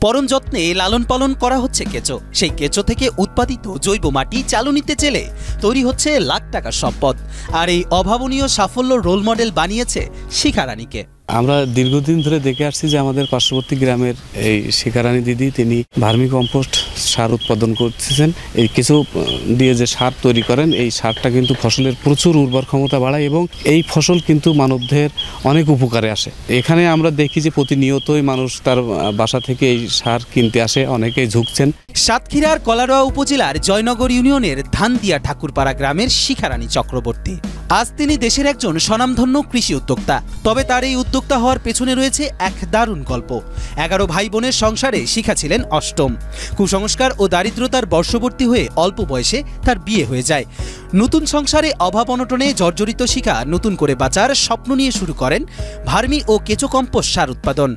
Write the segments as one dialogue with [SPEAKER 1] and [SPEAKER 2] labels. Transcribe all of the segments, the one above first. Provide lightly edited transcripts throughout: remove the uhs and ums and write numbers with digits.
[SPEAKER 1] পরম যত্নে লালন পালন করা হচ্ছে কেঁচো। সেই কেঁচো থেকে উৎপাদিত জৈব মাটি চালুনিতে চেলে তৈরি হচ্ছে লাখ টাকার সম্পদ। আর এই অভাবনীয় সাফল্য রোল মডেল বানিয়েছে শিখা রানীকে।
[SPEAKER 2] আমরা দীর্ঘদিন ধরে দেখে আসছি যে আমাদের পার্শ্ববর্তী গ্রামের এই শিখা রানী দিদি তিনি ভার্মি কম্পোস্ট সার উৎপাদন করতেছেন। এই কিছু দিয়ে যে সার তৈরি করেন, এই সারটা কিন্তু ফসলের প্রচুর উর্বর ক্ষমতা বাড়ায় এবং এই ফসল কিন্তু মানবদের অনেক উপকারে আসে। এখানে আমরা দেখি যে প্রতিনিয়তই মানুষ তার বাসা থেকে এই সার কিনতে আসে, অনেকেই ঝুঁকছেন।
[SPEAKER 1] সাতক্ষীরার কলারোয়া উপজেলার জয়নগর ইউনিয়নের ধানদিয়া ঠাকুরপাড়া গ্রামের শিখা রানী চক্রবর্তী। আজ তিনি দেশের একজন স্বনামধন্য কৃষি উদ্যোক্তা। তবে তার এই উদ্যোক্তা হওয়ার পেছনে রয়েছে এক দারুণ গল্প। 11 ভাই বোনের সংসারে শিখা ছিলেন অষ্টম। কুসংস্কার ও দারিদ্রতার বর্ষবর্তী হয়ে অল্প বয়সে তার বিয়ে হয়ে যায়। নতুন সংসারে অভাব অনটনে জর্জরিত শিখা নতুন করে বাঁচার স্বপ্ন নিয়ে শুরু করেন ভার্মি ও কেঁচো কম্পোস্ট সার উৎপাদন।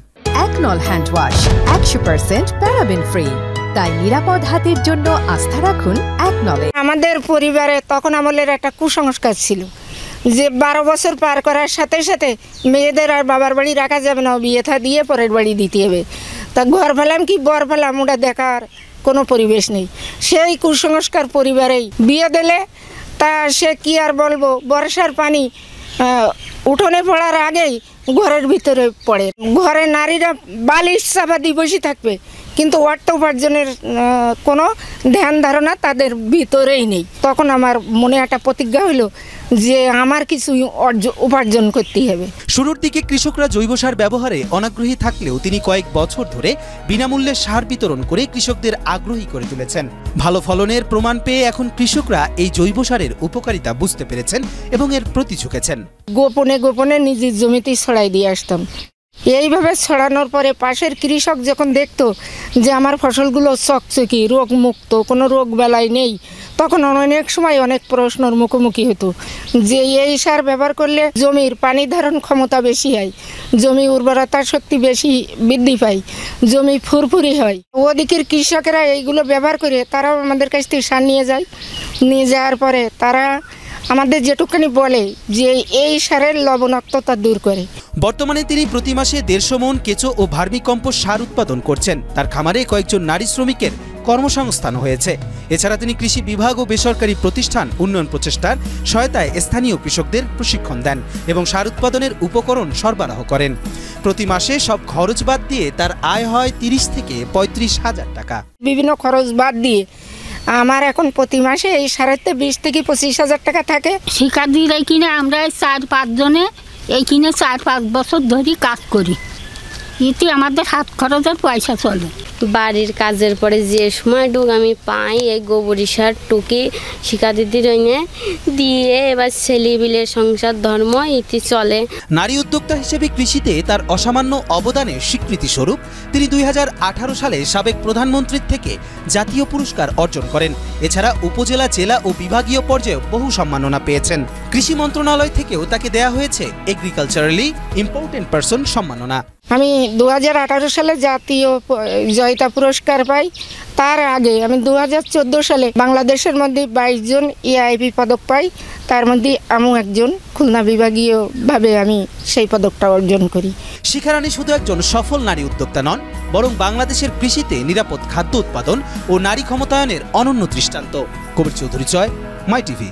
[SPEAKER 3] একনল হ্যান্ড ওয়াশ 100% প্যারাবেন ফ্রি, তাই নিরাপদ হাতের জন্য আস্থা রাখুন একনলে।
[SPEAKER 4] আমাদের পরিবারে তখন আমলের একটা কুসংস্কার ছিল যে 12 বছর পার করার সাথে সাথে মেয়েদের আর বাবার বাড়ি রাখা যাবে না, বিয়ে থা দিয়ে পরের বাড়ি দিতে হবে। তা ঘর ফেলাম কি বর ফেলাম ওটা দেখার কোনো পরিবেশ নেই। সেই কুসংস্কার পরিবারেই বিয়ে দিলে তা সে কি আর বলবো, বর্ষার পানি উঠোনে পড়ার আগেই ঘরের ভিতরে পড়ে। ঘরে নারীরা বালিশ চাপা দিয়ে বসে থাকবে, কিন্তু অর্থ উপার্জনের কোনো ধ্যান ধারণা তাদের ভিতরেই নেই। তখন আমার মনে একটা প্রতিজ্ঞা হলো যে আমার কিছু উপার্জন করতে হবে।
[SPEAKER 1] শুরুর দিকে কৃষকরা জৈব সার ব্যবহারে অনাগ্রহী থাকলেও তিনি কয়েক বছর ধরে বিনামূল্যে সার বিতরণ করে কৃষকদের আগ্রহী করে তুলেছেন। ভালো ফলনের প্রমাণ পেয়ে এখন কৃষকরা এই জৈব সারের উপকারিতা বুঝতে পেরেছেন এবং এর প্রতি ঝুঁকেছেন।
[SPEAKER 4] গোপনে গোপনে নিজের জমিতেই ছড়াই দিয়ে আসতাম। এইভাবে ছড়ানোর পরে পাশের কৃষক যখন দেখতো যে আমার ফসলগুলো চকচকি, রোগমুক্ত, কোনো রোগ বেলায় নেই, তখন অনেক সময় অনেক প্রশ্নের মুখোমুখি হতো যে এই সার ব্যবহার করলে জমির পানি ধারণ ক্ষমতা বেশি হয়, জমি উর্বরতা শক্তি বেশি বৃদ্ধি পায়, জমি ফুরফুরি হয়। ওদিকের কৃষকেরা এইগুলো ব্যবহার করে তারাও আমাদের কাছ থেকে সার নিয়ে যায়। নিয়ে যাওয়ার পরে তারা আমাদের যেটুকুনি বলে যে এই সারের লবণাক্ততা দূর করে।
[SPEAKER 1] বর্তমানে তিনি প্রতি মাসে 150 মণ কেঁচো ও ভার্মি কম্পোস্ট সার উৎপাদন করছেন। তার খামারে কয়েকজন নারী শ্রমিকের কর্মসংস্থান হয়েছে। এছাড়া তিনি কৃষি বিভাগ ও বেসরকারি প্রতিষ্ঠান উন্নয়ন প্রচেষ্টার সহায়তায় স্থানীয় কৃষকদের প্রশিক্ষণ দেন এবং সার উৎপাদনের উপকরণ সরবরাহ করেন। প্রতি মাসে সব খরচ বাদ দিয়ে তার আয় হয় 30 থেকে 35 হাজার টাকা।
[SPEAKER 4] বিভিন্ন খরচ বাদ দিয়ে আমার এখন প্রতি মাসে এই সারেতে 20 থেকে 25 হাজার টাকা থাকে।
[SPEAKER 5] শিখা দিলে কিনে আমরা 4-5 জনে এই কিনে 4-5 বছর ধরে কাজ করি। এতে আমাদের হাত খরচের পয়সা চলে।
[SPEAKER 6] বাড়ির কাজের পরে যে সময়টুক আমি পাই এই গোবরি সার টুকি শিখা দিদির দিয়ে এবার ছেলেবিলের সংসার ধর্ম ইতি চলে।
[SPEAKER 1] নারী উদ্যোক্তা হিসেবে কৃষিতে তার অসামান্য অবদানের স্বীকৃতি স্বরূপ তিনি 2018 সালে সাবেক প্রধানমন্ত্রীর থেকে জাতীয় পুরস্কার অর্জন করেন। এছাড়া উপজেলা, জেলা ও বিভাগীয় পর্যায়ে বহু সম্মাননা পেয়েছেন। কৃষি মন্ত্রণালয় থেকেও তাকে দেয়া হয়েছে এগ্রিকালচারালি ইম্পর্টেন্ট পারসন সম্মাননা।
[SPEAKER 4] আমি 2018 সালে জাতীয় জয়িতা পুরস্কার পাই। তার আগে আমি 2014 সালে বাংলাদেশের মধ্যে 22 জন EIP পদক পাই। তার মধ্যে আমিও একজন, খুলনা বিভাগীয়ভাবে আমি সেই পদকটা অর্জন করি।
[SPEAKER 1] শিখা রানী শুধু একজন সফল নারী উদ্যোক্তা নন, বরং বাংলাদেশের কৃষিতে নিরাপদ খাদ্য উৎপাদন ও নারী ক্ষমতায়নের অনন্য দৃষ্টান্ত। কবির চৌধুরী, মাই টিভি।